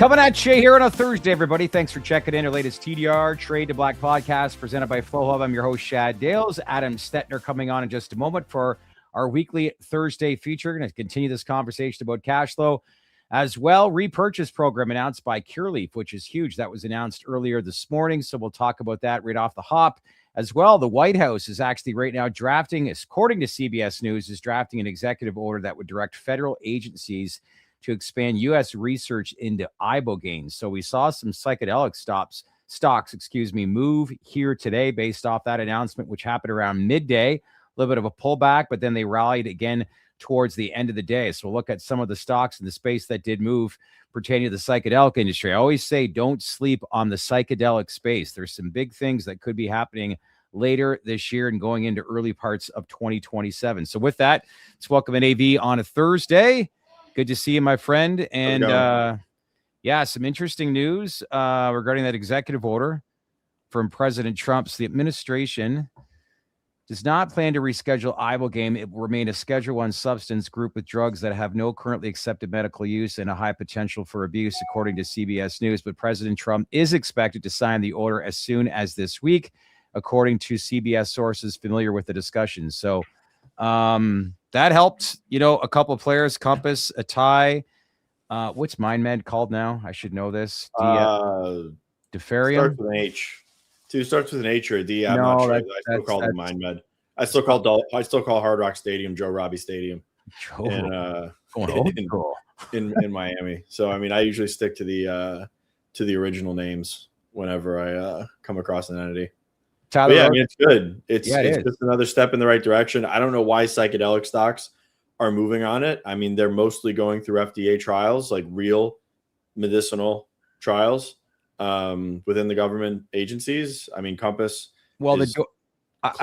Coming at you here on a Thursday, everybody. Thanks for checking in our latest TDR Trade to Black podcast presented by Flowhub. I'm your host, Shad Dales. Adam Stettner coming on in just a moment for our weekly Thursday feature. Going to continue this conversation about cash flow as well. Repurchase program announced by Curaleaf, which is huge. That was announced earlier this morning, so we'll talk about that right off the hop. As well, the White House is actually right now drafting, according to CBS News, is drafting an executive order that would direct federal agencies to expand U.S. research into Ibogaine. So we saw some psychedelic stocks, move here today based off that announcement, which happened around midday. A little bit of a pullback, but then they rallied again towards the end of the day. So we'll look at some of the stocks in the space that did move pertaining to the psychedelic industry. I always say don't sleep on the psychedelic space. There's some big things that could be happening later this year and going into early parts of 2027. So with that, let's welcome an AV on a Thursday. Good to see you, my friend. And some interesting news regarding that executive order from President Trump's. The administration does not plan to reschedule Ibogaine. It will remain a Schedule 1 substance group with drugs that have no currently accepted medical use and a high potential for abuse, according to CBS News. But President Trump is expected to sign the order as soon as this week, according to CBS sources familiar with the discussion. So that helped, a couple of players, Compass, Atai. What's MindMed called now? I should know this. Deferium? Starts with an H. Two starts with an H or a D. I'm not sure. I still call them MindMed. I still call Hard Rock Stadium Joe Robbie Stadium in Miami. So I usually stick to the original names whenever I come across an entity. Tyler, it's good. It's just another step in the right direction. I don't know why psychedelic stocks are moving on it. They're mostly going through FDA trials, like real medicinal trials within the government agencies. Compass. Well, I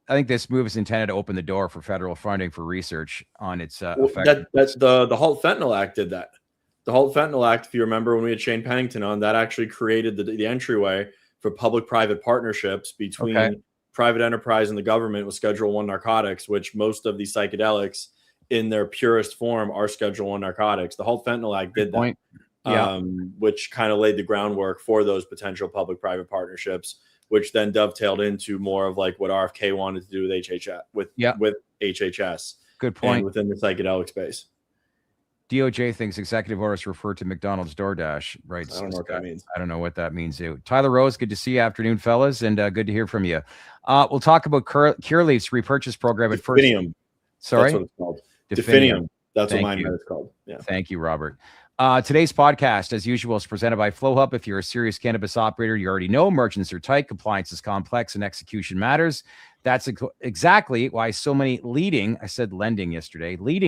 think this move is intended to open the door for federal funding for research on its effect. That's the Halt Fentanyl Act did that. The Halt Fentanyl Act, if you remember when we had Shane Pennington on, that actually created the entryway for public-private partnerships between private enterprise and the government with Schedule 1 narcotics, which most of these psychedelics in their purest form are Schedule 1 narcotics. The Halt Fentanyl Act did that, which kind of laid the groundwork for those potential public-private partnerships, which then dovetailed into more of like what RFK wanted to do with HHS. Good point. Within the psychedelic space. DOJ thinks executive orders refer to McDonald's DoorDash, right? I don't know what that means. I don't know what that means. Tyler Rose, good to see you. Afternoon, fellas, and good to hear from you. We'll talk about Curaleaf's repurchase program at first. Sorry? That's what it's called. Definium. That's what mine is called. Yeah. Thank you, Robert. Today's podcast, as usual, is presented by Flowhub. If you're a serious cannabis operator, you already know margins are tight, compliance is complex, and execution matters. That's exactly why so many leading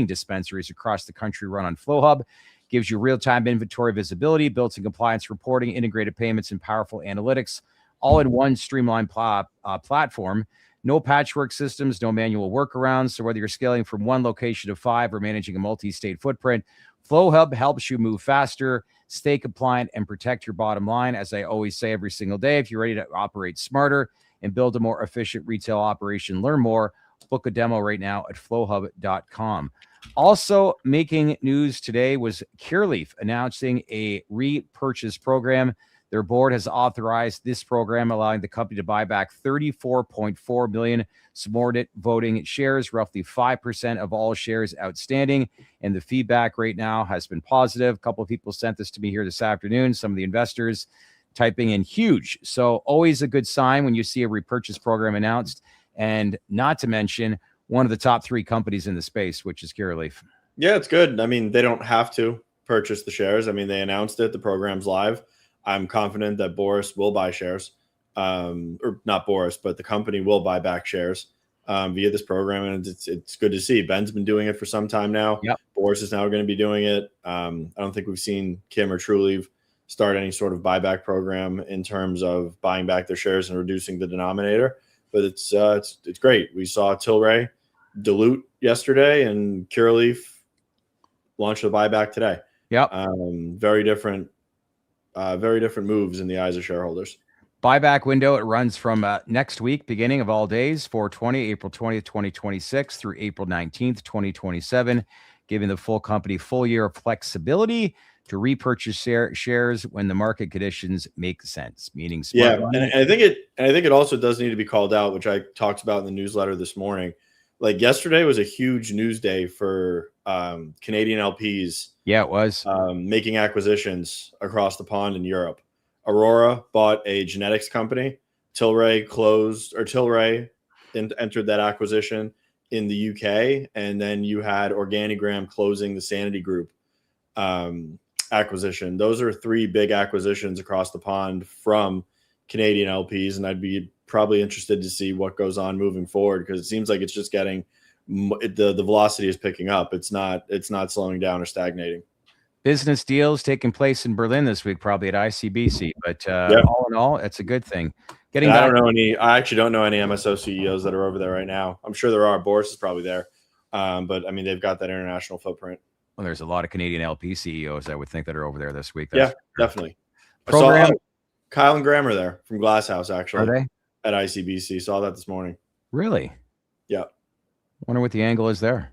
dispensaries across the country run on Flowhub. Gives you real-time inventory visibility, built-in compliance reporting, integrated payments, and powerful analytics, all in one streamlined platform. No patchwork systems, no manual workarounds. So whether you're scaling from one location to 5 or managing a multi-state footprint, Flowhub helps you move faster, stay compliant, and protect your bottom line. As I always say every single day, if you're ready to operate smarter and build a more efficient retail operation, learn more. Book a demo right now at flowhub.com. Also making news today was Curaleaf announcing a repurchase program. Their board has authorized this program, allowing the company to buy back 34.4 million subordinate voting shares, roughly 5% of all shares outstanding. And the feedback right now has been positive. A couple of people sent this to me here this afternoon. Some of the investors typing in huge. So always a good sign when you see a repurchase program announced, and not to mention one of the top 3 companies in the space, which is Curaleaf. Yeah, it's good. They don't have to purchase the shares. They announced it. The program's live. I'm confident that Boris will buy shares, or not Boris, but the company will buy back shares via this program. And it's good to see. Ben's been doing it for some time now. Yep. Boris is now going to be doing it. I don't think we've seen Kim or Trulieve start any sort of buyback program in terms of buying back their shares and reducing the denominator. But it's great. We saw Tilray dilute yesterday, and Curaleaf launched a buyback today. Yep. Very different moves in the eyes of shareholders. Buyback window, it runs from next week, beginning of all days, April 20th, 2026 through April 19th, 2027, giving the full company full year of flexibility to repurchase shares when the market conditions make sense, meaning smart money. And I think it also does need to be called out, which I talked about in the newsletter this morning. Like yesterday was a huge news day for Canadian LPs. Yeah, it was. Making acquisitions across the pond in Europe. Aurora bought a genetics company. Tilray entered that acquisition in the UK. And then you had Organigram closing the Sanity Group acquisition. Those are 3 big acquisitions across the pond from Canadian LPs. And I'd be probably interested to see what goes on moving forward, because it seems like it's just getting the velocity is picking up. It's not slowing down or stagnating. Business deals taking place in Berlin this week, probably at ICBC. But all in all, it's a good thing. I actually don't know any MSO CEOs that are over there right now. I'm sure there are. Boris is probably there. But I mean, they've got that international footprint. Well, there's a lot of Canadian LP CEOs, I would think, that are over there this week. Definitely. I saw Kyle and Graham are there from Glasshouse, actually. Are they? At ICBC. Saw that this morning. Really? Yeah. Wonder what the angle is there.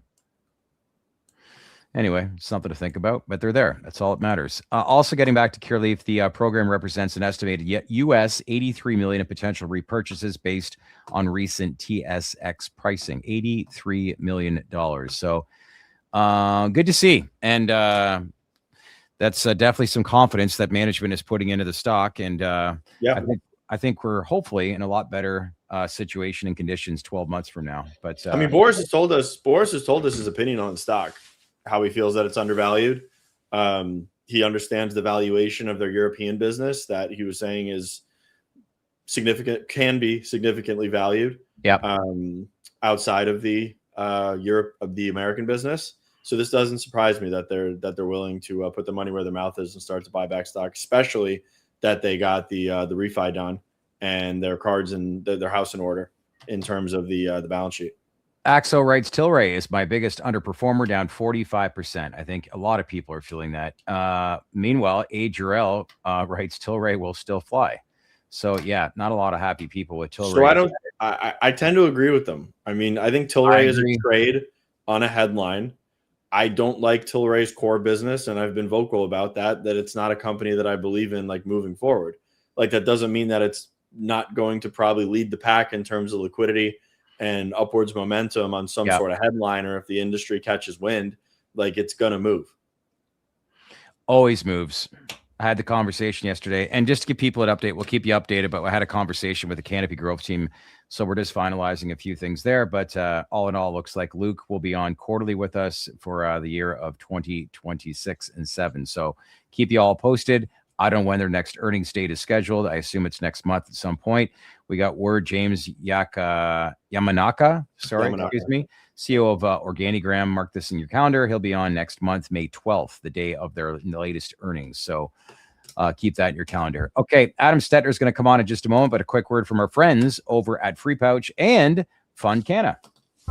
Anyway, something to think about, but they're there. That's all that matters. Also, getting back to Curaleaf, the program represents an estimated US $83 million in potential repurchases based on recent TSX pricing, $83 million. So good to see. And that's definitely some confidence that management is putting into the stock. And I think we're hopefully in a lot better situation and conditions 12 months from now. But I mean, Boris has told us his opinion on the stock, how he feels that it's undervalued. He understands the valuation of their European business that he was saying is significant, can be significantly valued. Outside of the the American business. So this doesn't surprise me that they're willing to put the money where their mouth is and start to buy back stock, especially that they got the refi done and their cards and their house in order in terms of the balance sheet. Axo writes, Tilray is my biggest underperformer, down 45%. I think a lot of people are feeling that. Meanwhile, A. Jarrell writes, Tilray will still fly. So, yeah, not a lot of happy people with Tilray. So I tend to agree with them. I mean, I think Tilray is a trade on a headline. I don't like Tilray's core business, and I've been vocal about that it's not a company that I believe in, like, moving forward. Like, that doesn't mean that it's not going to probably lead the pack in terms of liquidity and upwards momentum on some sort of headline, or if the industry catches wind, like, it's going to move. Always moves. I had the conversation yesterday, and just to give people an update, we'll keep you updated, but I had a conversation with the Canopy Growth team. So we're just finalizing a few things there, but all in all, looks like Luke will be on quarterly with us for the year of 2026 and 7. So keep you all posted. I don't know when their next earnings date is scheduled. I assume it's next month at some point. We got word James Yamanaka, CEO of Organigram. Mark this in your calendar. He'll be on next month, May 12th, the day of their latest earnings. So keep that in your calendar. Okay, Adam Stettner is going to come on in just a moment, but a quick word from our friends over at Free Pouch and FundCanna.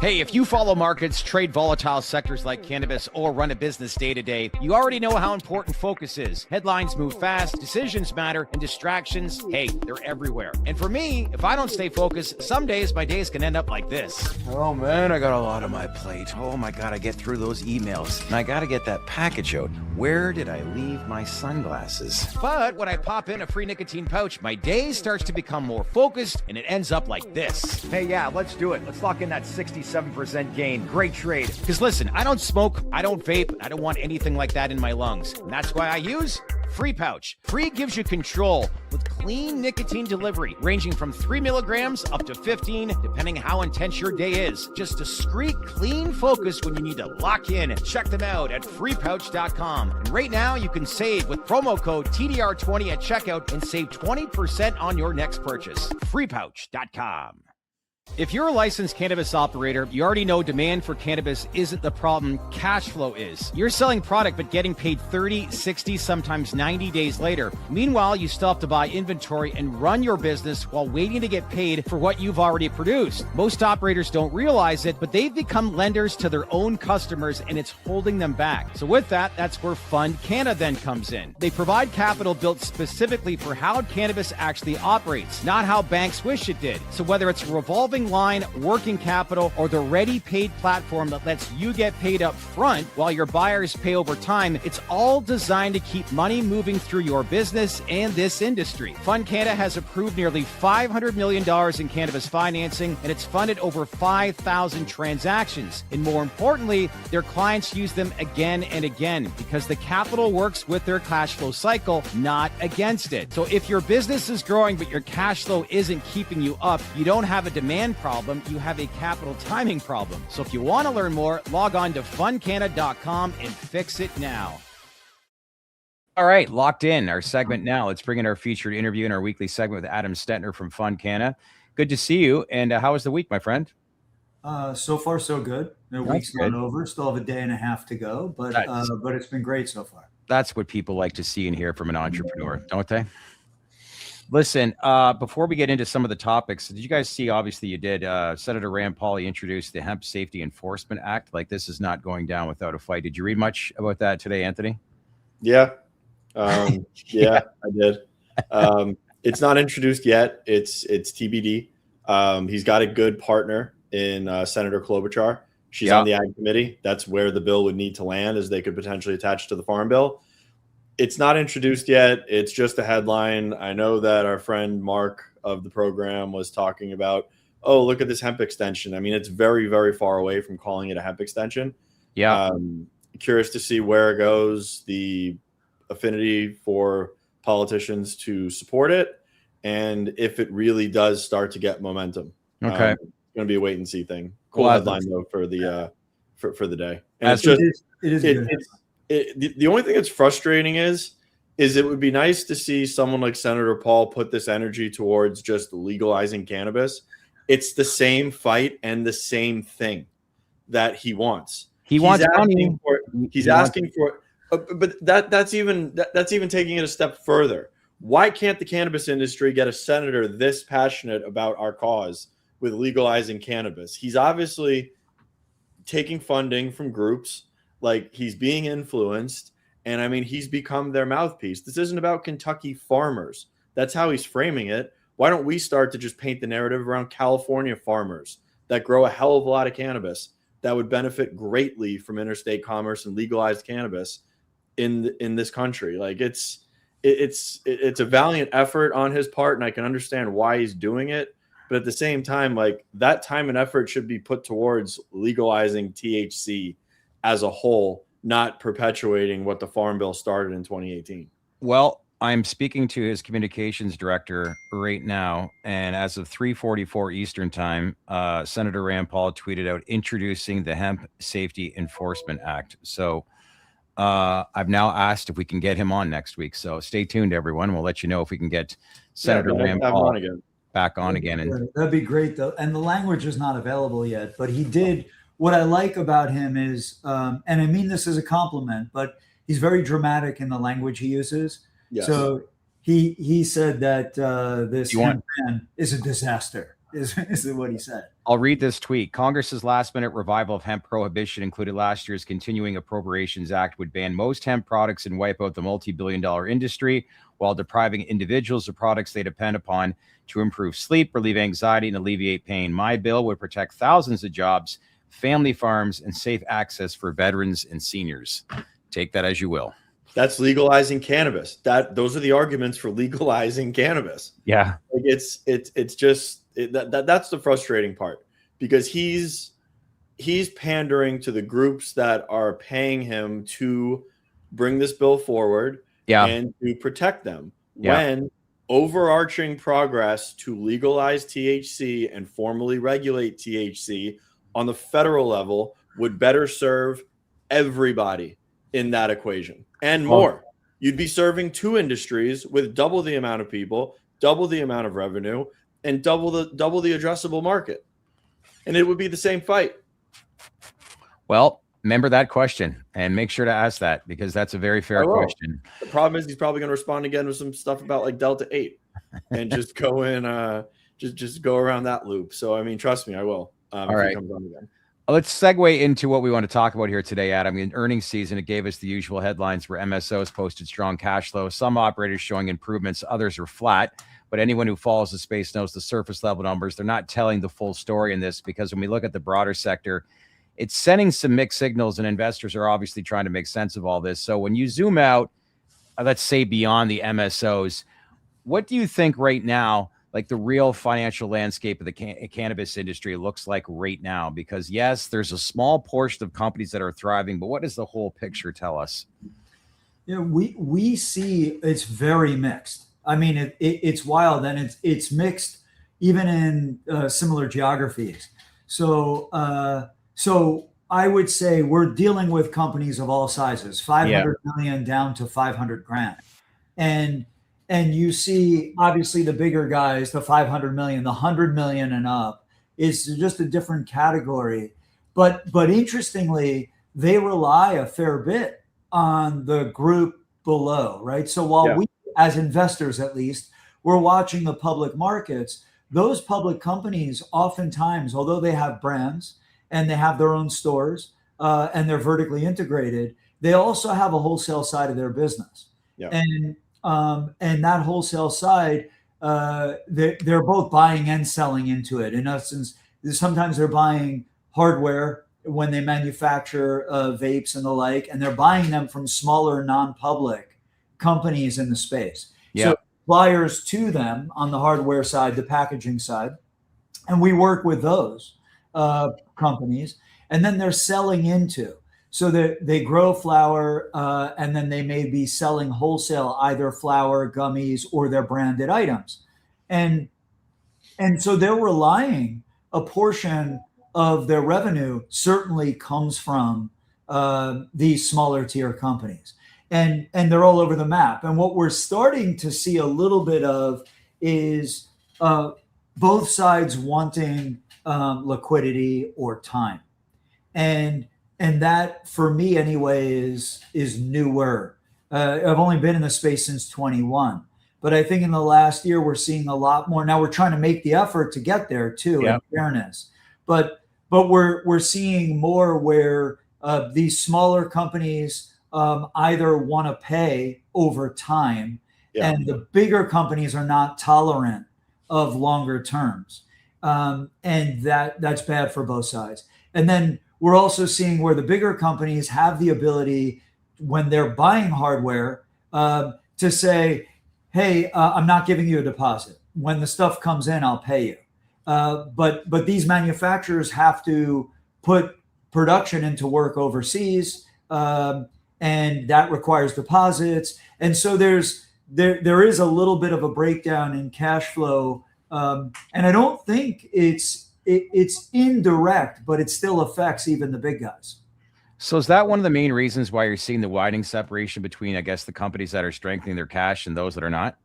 Hey, if you follow markets, trade volatile sectors like cannabis, or run a business day to day, you already know how important focus is. Headlines move fast, decisions matter, and distractions, hey, they're everywhere. And for me, if I don't stay focused, some days my days can end up like this. Oh man, I got a lot on my plate. Oh my God, I get through those emails, and I got to get that package out. Where did I leave my sunglasses? But when I pop in a free nicotine pouch, my day starts to become more focused, and it ends up like this. Hey, yeah, let's do it. Let's lock in that 67% gain. Great trade. Because listen, I don't smoke, I don't vape, I don't want anything like that in my lungs. And that's why I use Free Pouch. Free gives you control with clean nicotine delivery, ranging from 3 milligrams up to 15, depending how intense your day is. Just discreet, clean focus when you need to lock in. Check them out at freepouch.com. And right now, you can save with promo code TDR20 at checkout and save 20% on your next purchase. freepouch.com. If you're a licensed cannabis operator, you already know demand for cannabis isn't the problem, cash flow is. You're selling product but getting paid 30, 60, sometimes 90 days later. Meanwhile, you still have to buy inventory and run your business while waiting to get paid for what you've already produced. Most operators don't realize it, but they've become lenders to their own customers, and it's holding them back. So with that, that's where FundCanna then comes in. They provide capital built specifically for how cannabis actually operates, not how banks wish it did. So whether it's revolving revolving line, working capital, or the ready-paid platform that lets you get paid up front while your buyers pay over time, it's all designed to keep money moving through your business and this industry. FundCanna has approved nearly $500 million in cannabis financing, and it's funded over 5,000 transactions. And more importantly, their clients use them again and again because the capital works with their cash flow cycle, not against it. So if your business is growing but your cash flow isn't keeping you up, you don't have a demand problem, you have a capital timing problem. So if you want to learn more, log on to fundcanna.com and fix it now. All right, locked in our segment now. Let's bring in our featured interview in our weekly segment with Adam Stettner from FundCanna. Good to see you. And how was the week, my friend? So far, so good. The week's not over. Still have a day and a half to go, but it's been great so far. That's what people like to see and hear from an entrepreneur, don't they? Listen, before we get into some of the topics, did you guys see, obviously you did, Senator Rand Paul introduced the Hemp Safety Enforcement Act. Like, this is not going down without a fight. Did you read much about that today, Anthony? Yeah. I did. It's not introduced yet. It's TBD. He's got a good partner in Senator Klobuchar. She's on the Ag Committee. That's where the bill would need to land, as they could potentially attach to the Farm Bill. It's not introduced yet. It's just a headline. I know that our friend Mark of the program was talking about, oh, look at this hemp extension. I mean, it's very, very far away from calling it a hemp extension. Yeah. Curious to see where it goes, the affinity for politicians to support it, and if it really does start to get momentum. Okay. It's going to be a wait and see thing. Cool headline though for the for the day. And it's just the only thing that's frustrating is it would be nice to see someone like Senator Paul put this energy towards just legalizing cannabis. It's the same fight and the same thing that he wants. He's asking for, but that's even taking it a step further. Why can't the cannabis industry get a senator this passionate about our cause with legalizing cannabis? He's obviously taking funding from groups, like he's being influenced, and I mean, he's become their mouthpiece. This isn't about Kentucky farmers. That's how he's framing it. Why don't we start to just paint the narrative around California farmers that grow a hell of a lot of cannabis that would benefit greatly from interstate commerce and legalized cannabis in this country? Like, it's a valiant effort on his part, and I can understand why he's doing it. But at the same time, like, that time and effort should be put towards legalizing THC as a whole, not perpetuating what the Farm Bill started in 2018. Well, I'm speaking to his communications director right now, and as of 3:44 Eastern time, Senator Rand Paul tweeted out introducing the Hemp Safety Enforcement Act. So I've now asked if we can get him on next week. So stay tuned, everyone. We'll let you know if we can get Senator Rand Paul back on again. And that'd be great, though. And the language is not available yet, but he did. What I like about him is, and I mean this as a compliment, but he's very dramatic in the language he uses. Yes. So he said that this hemp ban is a disaster, is what he said. I'll read this tweet. Congress's last-minute revival of hemp prohibition included last year's Continuing Appropriations Act would ban most hemp products and wipe out the multi-billion-dollar industry while depriving individuals of products they depend upon to improve sleep, relieve anxiety, and alleviate pain. My bill would protect thousands of jobs, family farms, and safe access for veterans and seniors. Take that as you will. That's legalizing cannabis. Those are the arguments for legalizing cannabis. Yeah, like it's just that's the frustrating part, because he's pandering to the groups that are paying him to bring this bill forward, and to protect them, when overarching progress to legalize THC and formally regulate THC on the federal level would better serve everybody in that equation and more. You'd be serving two industries with double the amount of people, double the amount of revenue, and double the addressable market. And it would be the same fight. Well, remember that question and make sure to ask that, because that's a very fair question. The problem is he's probably going to respond again with some stuff about like Delta 8 and just go in, just go around that loop. So, I mean, trust me, I will. All right. He comes on again. Let's segue into what we want to talk about here today, Adam. In earnings season, it gave us the usual headlines where MSOs posted strong cash flow. Some operators showing improvements, others are flat. but anyone who follows the space knows the surface level numbers. They're not telling the full story in this, because when we look at the broader sector, it's sending some mixed signals, and investors are obviously trying to make sense of all this. So when you zoom out, let's say beyond the MSOs, what do you think right now, like the real financial landscape of the cannabis industry looks like right now? Because yes, there's a small portion of companies that are thriving, but what does the whole picture tell us? We see it's very mixed. I mean, it's wild, and it's mixed even in similar geographies. So I would say we're dealing with companies of all sizes, 500 million down to 500 grand. And you see, obviously, the bigger guys, the 500 million, the 100 million and up, is just a different category. But interestingly, they rely a fair bit on the group below, right? So while we, as investors at least, we're watching the public markets, those public companies oftentimes, although they have brands and they have their own stores and they're vertically integrated, they also have a wholesale side of their business. And that wholesale side, they're both buying and selling into it. In essence, sometimes they're buying hardware when they manufacture vapes and the like, and they're buying them from smaller non-public companies in the space. So suppliers to them on the hardware side, the packaging side, and we work with those companies, and then they're selling into. So they grow flower, and then they may be selling wholesale, either flower, gummies, or their branded items. And so they're relying, a portion of their revenue certainly comes from these smaller tier companies. And they're all over the map. And what we're starting to see a little bit of is both sides wanting liquidity or time. And that, for me anyway, is newer. I've only been in the space since 21, but I think in the last year we're seeing a lot more. Now we're trying to make the effort to get there too, in fairness. But we're seeing more where these smaller companies either want to pay over time, and the bigger companies are not tolerant of longer terms, and that's bad for both sides. And then we're also seeing where the bigger companies have the ability, when they're buying hardware, to say, hey, I'm not giving you a deposit. When the stuff comes in, I'll pay you. But these manufacturers have to put production into work overseas, and that requires deposits. And so there is a little bit of a breakdown in cash flow. And I don't think it's indirect, but it still affects even the big guys. So is that one of the main reasons why you're seeing the widening separation between, I guess, the companies that are strengthening their cash and those that are not?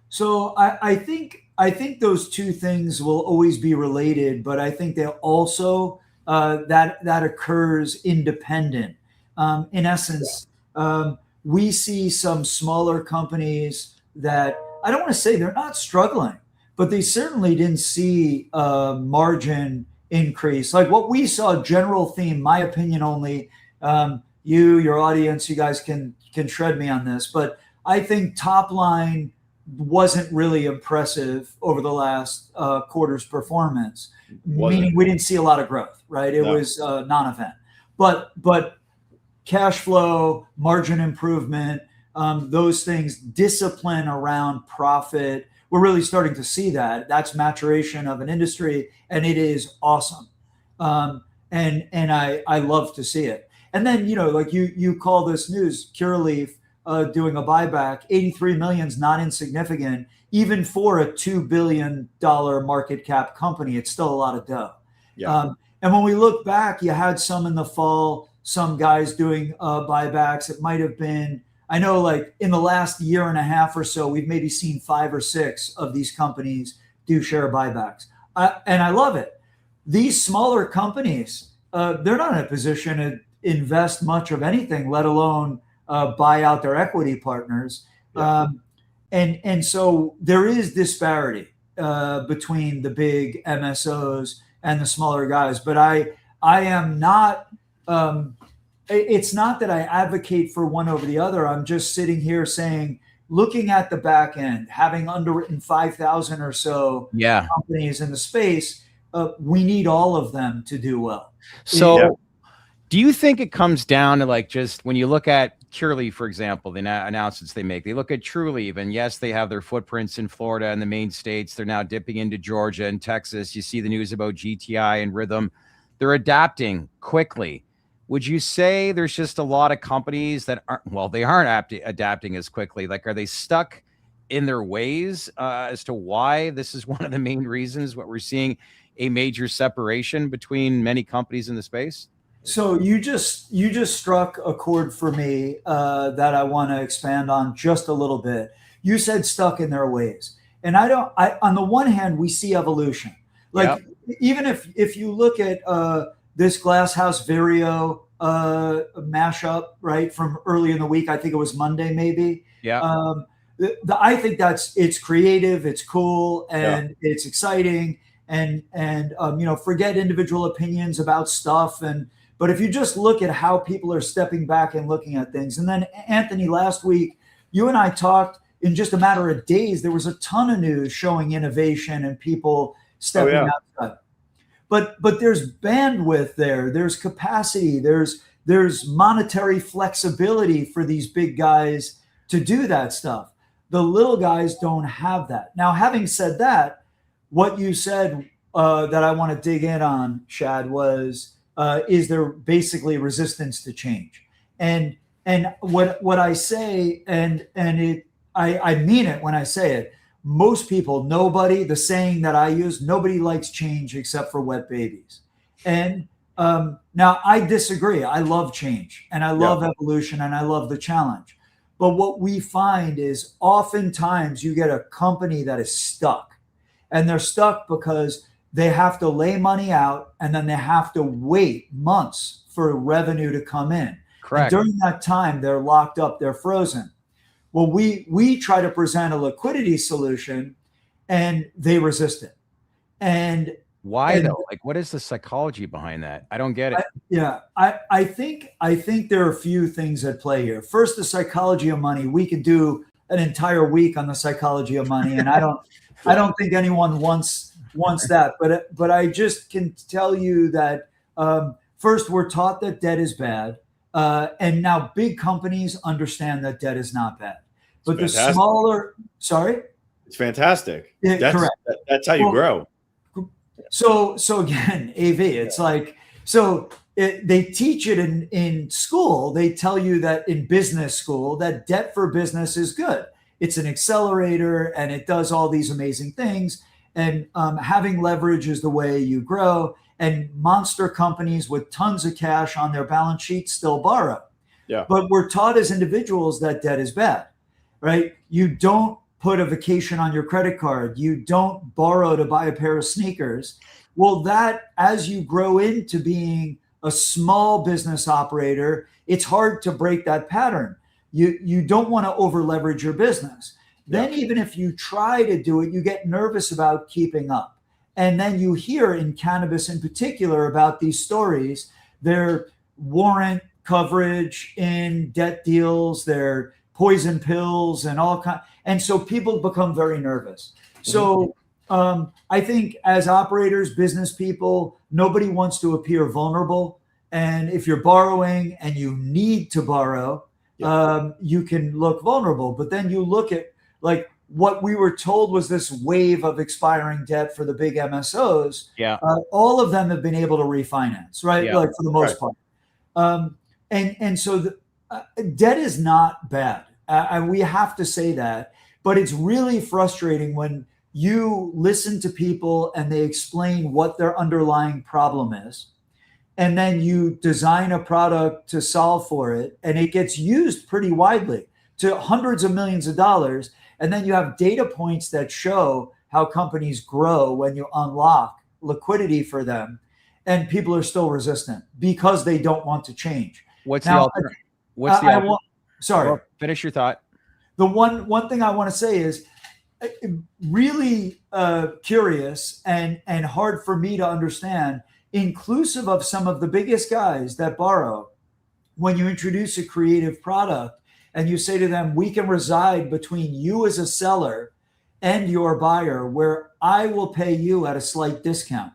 So I think those two things will always be related, but I think that also that occurs independent. In essence, we see some smaller companies that, I don't want to say they're not struggling, but they certainly didn't see a margin increase. Like what we saw, general theme, my opinion only, your audience, you guys can shred me on this, but I think top line wasn't really impressive over the last quarter's performance, meaning we didn't see a lot of growth, right? It was a non-event. But cash flow, margin improvement, those things, discipline around profit, we're really starting to see that. That's maturation of an industry, and it is awesome. And I love to see it. And then, like you call this news, Curaleaf doing a buyback, 83 million is not insignificant. Even for a $2 billion market cap company, it's still a lot of dough. And when we look back, you had some in the fall, some guys doing buybacks. It might have been, I know, like in the last year and a half or so, we've maybe seen 5 or 6 of these companies do share buybacks. And I love it. These smaller companies, they're not in a position to invest much of anything, let alone buy out their equity partners. And so there is disparity between the big MSOs and the smaller guys. But I am not, it's not that I advocate for one over the other. I'm just sitting here saying, looking at the back end, having underwritten 5,000 or so Yeah. companies in the space, we need all of them to do well. So do you think it comes down to like, just when you look at Curaleaf, for example, the announcements they make, they look at Trulieve, and yes, they have their footprints in Florida and the main states. They're now dipping into Georgia and Texas. You see the news about GTI and Rhythm. They're adapting quickly. Would you say there's just a lot of companies that aren't adapting as quickly? Like, are they stuck in their ways as to why this is one of the main reasons what we're seeing a major separation between many companies in the space? So you just struck a chord for me that I want to expand on just a little bit. You said stuck in their ways. And on the one hand, we see evolution. Like, even if you look at this Glasshouse Vireo mashup, right, from early in the week, I think it was Monday, maybe. Yeah. I think it's creative, it's cool, and it's exciting, and forget individual opinions about stuff. But if you just look at how people are stepping back and looking at things, and then Anthony, last week, you and I talked in just a matter of days, there was a ton of news showing innovation and people stepping outside. But there's bandwidth there, there's capacity, there's monetary flexibility for these big guys to do that stuff. The little guys don't have that. Now, having said that, what you said that I want to dig in on, Shad, was is there basically resistance to change? And what I say, and I mean it when I say it. Most people, the saying that I use, nobody likes change except for wet babies. And now I disagree. I love change, and I love evolution, and I love the challenge. But what we find is oftentimes you get a company that is stuck, and they're stuck because they have to lay money out, and then they have to wait months for revenue to come in. Correct. And during that time, they're locked up, they're frozen. Well, we try to present a liquidity solution, and they resist it. And why though? Like, what is the psychology behind that? I don't get it. I think there are a few things at play here. First, the psychology of money. We could do an entire week on the psychology of money, and I don't think anyone wants that. But I just can tell you that first, we're taught that debt is bad, and now big companies understand that debt is not bad. But the smaller, it's fantastic. Yeah, correct. That's how you grow. So again, AV, it's like, they teach it in school. They tell you that in business school that debt for business is good. It's an accelerator, and it does all these amazing things. And having leverage is the way you grow. And monster companies with tons of cash on their balance sheet still borrow. Yeah. But we're taught as individuals that debt is bad, right? You don't put a vacation on your credit card. You don't borrow to buy a pair of sneakers. Well, that, as you grow into being a small business operator, it's hard to break that pattern. You don't want to over leverage your business. Then even if you try to do it, you get nervous about keeping up. And then you hear in cannabis in particular about these stories. They're warrant coverage in debt deals, they're poison pills and all kinds. And so people become very nervous. So I think as operators, business people, nobody wants to appear vulnerable. And if you're borrowing and you need to borrow, you can look vulnerable. But then you look at, like, what we were told was this wave of expiring debt for the big MSOs. All of them have been able to refinance, right? Like, for the most part. And so debt is not bad. And we have to say that. But it's really frustrating when you listen to people and they explain what their underlying problem is. And then you design a product to solve for it. And it gets used pretty widely to hundreds of millions of dollars. And then you have data points that show how companies grow when you unlock liquidity for them. And people are still resistant because they don't want to change. What's the alternative? Sorry. Finish your thought. The one thing I want to say is really curious and hard for me to understand, inclusive of some of the biggest guys that borrow. When you introduce a creative product and you say to them, we can reside between you as a seller and your buyer, where I will pay you at a slight discount,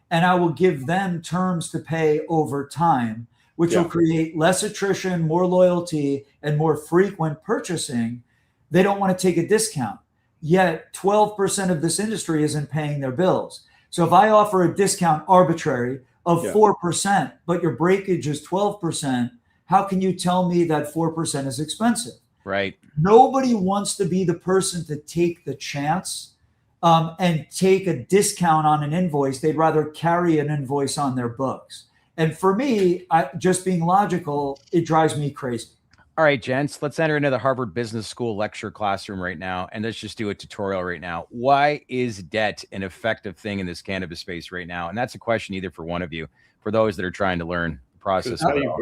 and I will give them terms to pay over time, which will create less attrition, more loyalty, and more frequent purchasing. They don't want to take a discount. Yet 12% of this industry isn't paying their bills. So if I offer a discount arbitrary of 4%, but your breakage is 12%, how can you tell me that 4% is expensive? Right. Nobody wants to be the person to take the chance and take a discount on an invoice. They'd rather carry an invoice on their books. And for me, just being logical, it drives me crazy. All right, gents, let's enter into the Harvard Business School lecture classroom right now, and let's just do a tutorial right now. Why is debt an effective thing in this cannabis space right now? And that's a question either for one of you, for those that are trying to learn the process.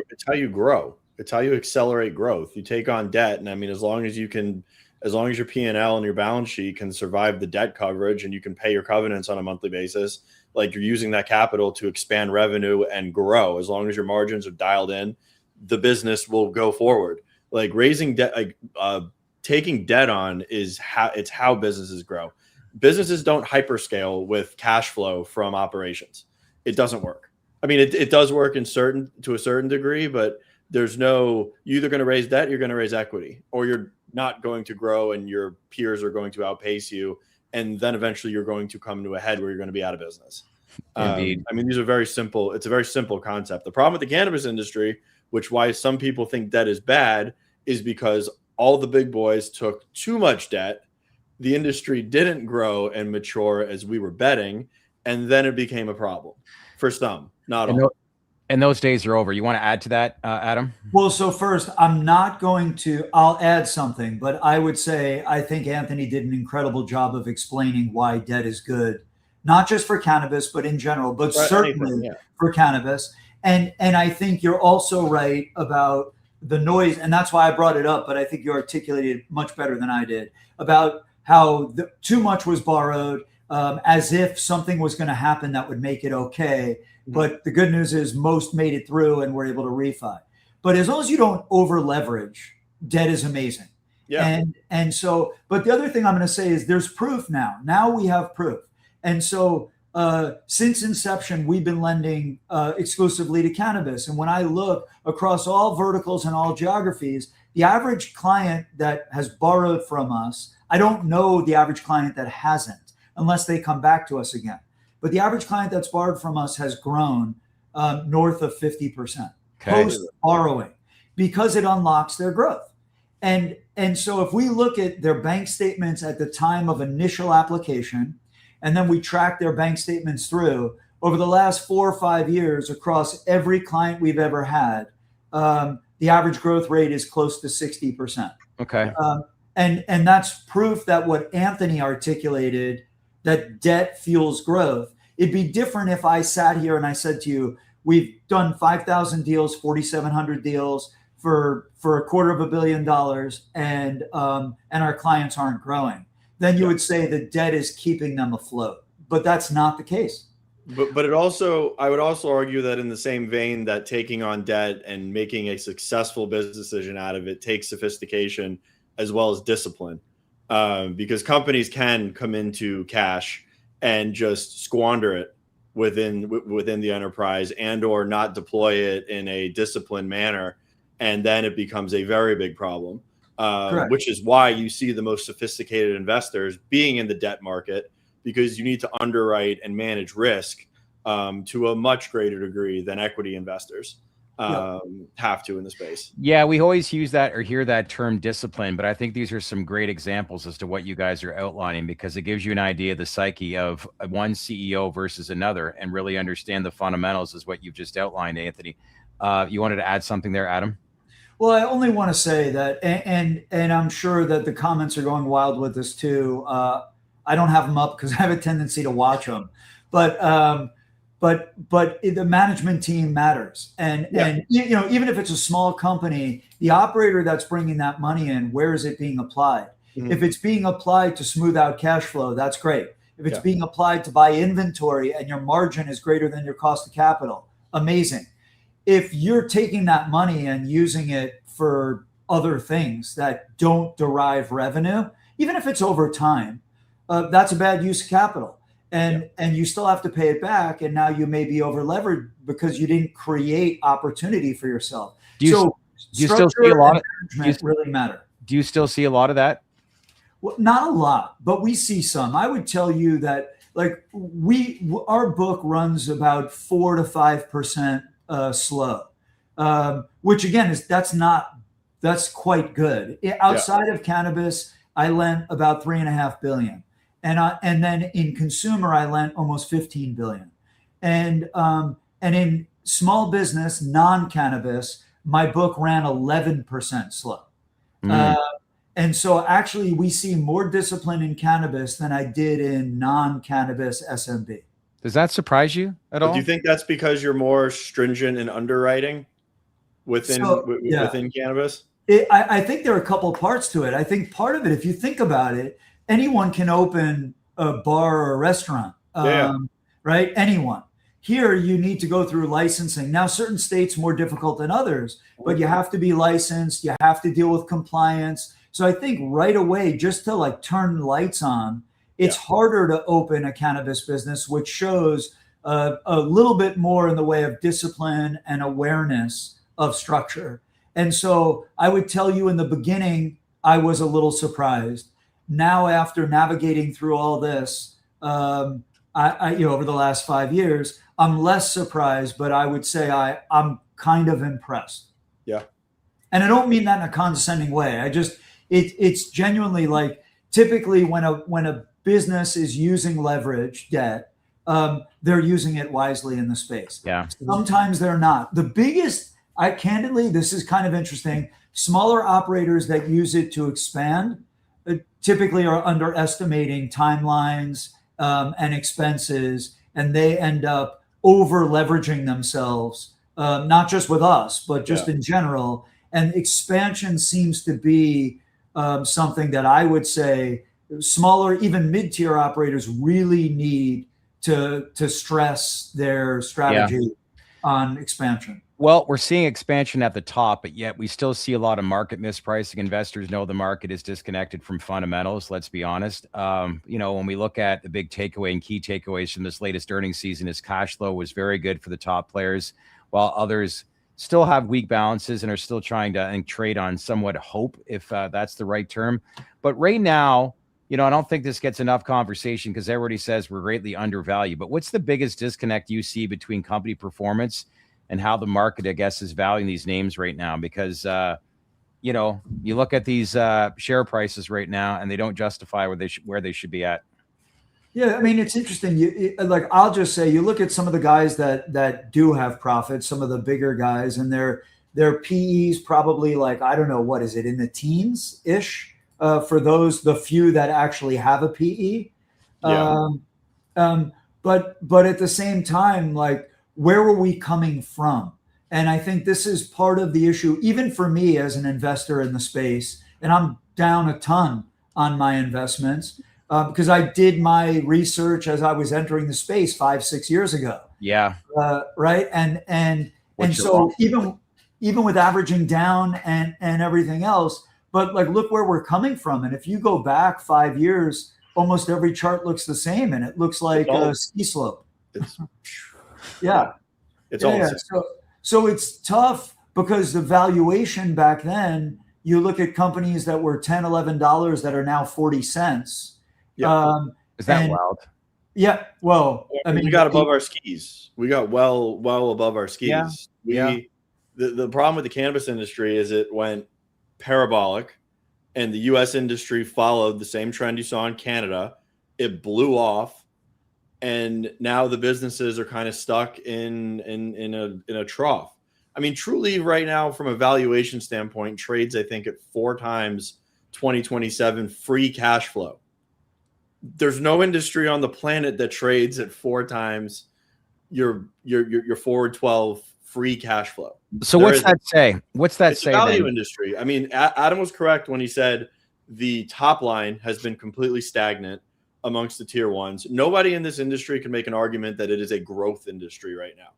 It's how you grow. It's how you accelerate growth. You take on debt, and I mean, as long as your P&L and your balance sheet can survive the debt coverage, and you can pay your covenants on a monthly basis, like you're using that capital to expand revenue and grow. As long as your margins are dialed in, the business will go forward. Like raising debt, taking debt on is how businesses grow. Businesses don't hyperscale with cash flow from operations. It doesn't work. I mean, it does work to a certain degree, but there's you're either going to raise debt, you're going to raise equity, or you're not going to grow and your peers are going to outpace you. And then eventually you're going to come to a head where you're going to be out of business. Indeed. I mean, these are very simple. It's a very simple concept. The problem with the cannabis industry, which why some people think debt is bad, is because all the big boys took too much debt. The industry didn't grow and mature as we were betting. And then it became a problem for some, not all. And those days are over. You want to add to that, Adam? Well, so first, I'll add something, but I would say I think Anthony did an incredible job of explaining why debt is good, not just for cannabis, but in general, but certainly for cannabis. And I think you're also right about the noise, and that's why I brought it up, but I think you articulated it much better than I did, about how too much was borrowed, as if something was going to happen that would make it okay. But the good news is most made it through and were able to refi. But as long as you don't over leverage, debt is amazing. Yeah. And so, but the other thing I'm going to say is there's proof now. Now we have proof. And so since inception, we've been lending exclusively to cannabis. And when I look across all verticals and all geographies, the average client that has borrowed from us, I don't know the average client that hasn't, unless they come back to us again. But the average client that's borrowed from us has grown north of 50% post-borrowing, because it unlocks their growth. And so if we look at their bank statements at the time of initial application, and then we track their bank statements through over the last 4 or 5 years across every client we've ever had, the average growth rate is close to 60%. Okay. And that's proof that what Anthony articulated, that debt fuels growth. It'd be different if I sat here and I said to you, we've done 5,000 deals, 4,700 deals for $250 million, and our clients aren't growing. Then you would say that debt is keeping them afloat, but that's not the case. But I would also argue that in the same vein that taking on debt and making a successful business decision out of it takes sophistication as well as discipline, because companies can come into cash and just squander it within the enterprise and or not deploy it in a disciplined manner, and then it becomes a very big problem. Which is why you see the most sophisticated investors being in the debt market, because you need to underwrite and manage risk to a much greater degree than equity investors have to in the space. Yeah, we always use that or hear that term discipline, but I think these are some great examples as to what you guys are outlining, because it gives you an idea of the psyche of one CEO versus another and really understand the fundamentals is what you've just outlined, Anthony. You wanted to add something there, Adam? Well, I only want to say that, and I'm sure that the comments are going wild with this too. I don't have them up because I have a tendency to watch them, but the management team matters, and even if it's a small company, the operator that's bringing that money in, where is it being applied? Mm-hmm. If it's being applied to smooth out cash flow, that's great. If it's being applied to buy inventory and your margin is greater than your cost of capital, amazing. If you're taking that money and using it for other things that don't derive revenue, even if it's over time, that's a bad use of capital. And you still have to pay it back. And now you may be over leveraged because you didn't create opportunity for yourself. Do you still see a lot of management really matter? Do you still see a lot of that? Well, not a lot, but we see some. I would tell you that like our book runs about 4 to 5% slow, which again that's quite good. Outside of cannabis, I lent about $3.5 billion. And then in consumer, I lent almost $15 billion. And in small business, non-cannabis, my book ran 11% slow. And so actually we see more discipline in cannabis than I did in non-cannabis SMB. Does that surprise you at all? Do you think that's because you're more stringent in underwriting within cannabis? I think there are a couple of parts to it. I think part of it, if you think about it, anyone can open a bar or a restaurant, right? Anyone. Here, you need to go through licensing. Now, certain states more difficult than others, but you have to be licensed. You have to deal with compliance. So I think right away, just to like turn lights on, it's harder to open a cannabis business, which shows a little bit more in the way of discipline and awareness of structure. And so I would tell you in the beginning, I was a little surprised. Now, after navigating through all this, I over the last 5 years, I'm less surprised, but I would say I'm kind of impressed. Yeah. And I don't mean that in a condescending way. It's genuinely like typically when a business is using leverage debt, they're using it wisely in the space. Yeah. Sometimes they're not. The biggest, candidly, this is kind of interesting. Smaller operators that use it to expand typically are underestimating timelines and expenses, and they end up over leveraging themselves, not just with us, but just in general. And expansion seems to be something that I would say smaller, even mid-tier operators really need to stress their strategy on expansion. Well, we're seeing expansion at the top, but yet we still see a lot of market mispricing. Investors know the market is disconnected from fundamentals. Let's be honest. When we look at the big takeaway and key takeaways from this latest earnings season, is cash flow was very good for the top players, while others still have weak balances and are still trying to trade on somewhat hope, if that's the right term. But right now, I don't think this gets enough conversation because everybody says we're greatly undervalued. But what's the biggest disconnect you see between company performance and how the market, I guess, is valuing these names right now? Because, you look at these share prices right now and they don't justify where they should be at. Yeah, I mean, it's interesting. I'll just say, you look at some of the guys that do have profits, some of the bigger guys, and their PEs probably like, I don't know, what is it, in the teens-ish for the few that actually have a PE. Yeah. But at the same time, like, where were we coming from? And I think this is part of the issue, even for me as an investor in the space, and I'm down a ton on my investments because I did my research as I was entering the space 5-6 years ago. Yeah. Right. And so even with averaging down and everything else, but like, look where we're coming from. And if you go back 5 years, almost every chart looks the same, and it looks like a ski slope. It's So it's tough because the valuation back then, you look at companies that were $10, $11 that are now 40 cents. Yeah. Is that wild? Yeah. Well, I mean, we got above our skis. We got well above our skis. Yeah. The problem with the cannabis industry is it went parabolic, and the U.S. industry followed the same trend you saw in Canada. It blew off, and now the businesses are kind of stuck in a trough. I mean, Truly right now, from a valuation standpoint, trades, I think, at 4 times 2027 free cash flow. There's no industry on the planet that trades at 4 times your forward 12 free cash flow. So what's that say? What's that say? Value then? Industry. I mean, Adam was correct when he said the top line has been completely stagnant amongst the tier ones. Nobody in this industry can make an argument that it is a growth industry right now.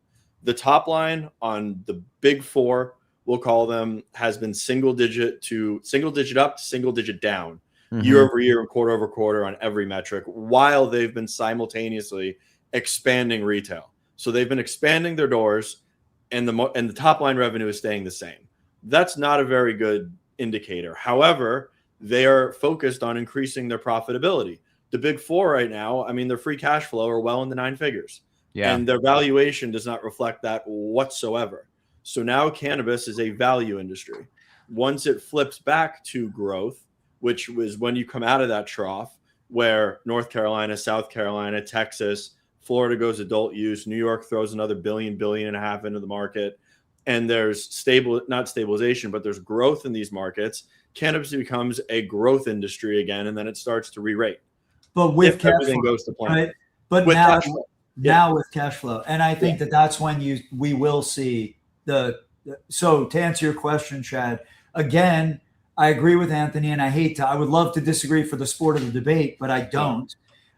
The top line on the big 4 we'll call them, has been single digit up to single digit down Mm-hmm. year over year and quarter over quarter on every metric, while they've been simultaneously expanding retail. So they've been expanding their doors, and the top line revenue is staying the same. That's not a very good indicator. However, they are focused on increasing their profitability. The big four right now, I mean, their free cash flow are well in the 9 figures. Yeah. And their valuation does not reflect that whatsoever. So now cannabis is a value industry. Once it flips back to growth, which was when you come out of that trough where North Carolina, South Carolina, Texas, Florida goes adult use, New York throws another billion and a half into the market, and there's not stabilization, but there's growth in these markets, cannabis becomes a growth industry again, and then it starts to re-rate. But with cash everything flow, goes to plan. right? But with now, cash flow. now with cash flow. And I think that's when we will see so to answer your question, Chad, again, I agree with Anthony, and I would love to disagree for the sport of the debate, but I don't.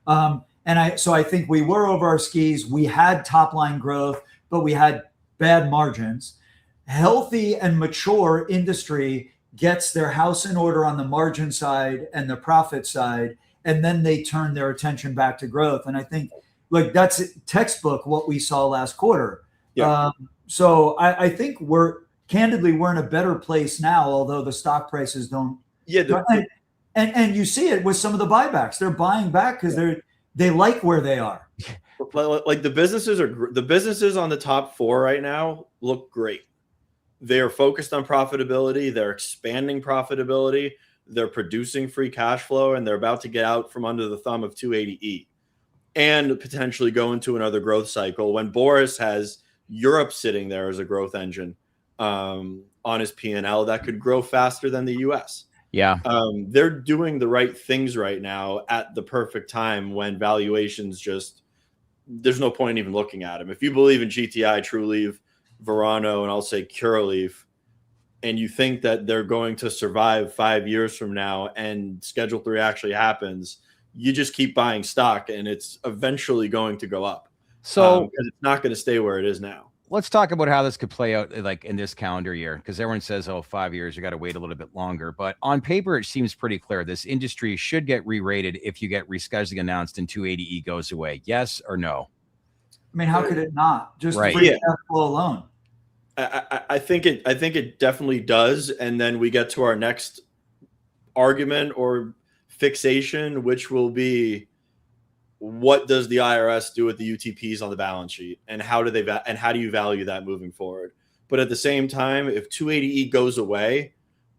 So I think we were over our skis. We had top line growth, but we had bad margins. Healthy and mature industry gets their house in order on the margin side and the profit side, and then they turn their attention back to growth. And I think, like, that's textbook what we saw last quarter. Yeah. So I think we're in a better place now, although the stock prices don't. Yeah. And you see it with some of the buybacks. They're buying back because they like where they are. Like the businesses on the top four right now look great. They are focused on profitability. They're expanding profitability. They're producing free cash flow, and they're about to get out from under the thumb of 280E and potentially go into another growth cycle when Boris has Europe sitting there as a growth engine on his P&L that could grow faster than the US. Yeah. They're doing the right things right now at the perfect time when valuations there's no point in even looking at them. If you believe in GTI, Trulieve, Verano, and I'll say Curaleaf, and you think that they're going to survive 5 years from now and Schedule 3 actually happens, you just keep buying stock and it's eventually going to go up. So because it's not going to stay where it is now. Let's talk about how this could play out like in this calendar year, because everyone says, 5 years, you got to wait a little bit longer. But on paper, it seems pretty clear. This industry should get re-rated if you get rescheduling announced and 280E goes away. Yes or no? I mean, how could it not? Just right. free cash flow alone. I think it definitely does. And then we get to our next argument or fixation, which will be, what does the IRS do with the UTPs on the balance sheet, and how do you value that moving forward? But at the same time, if 280E goes away,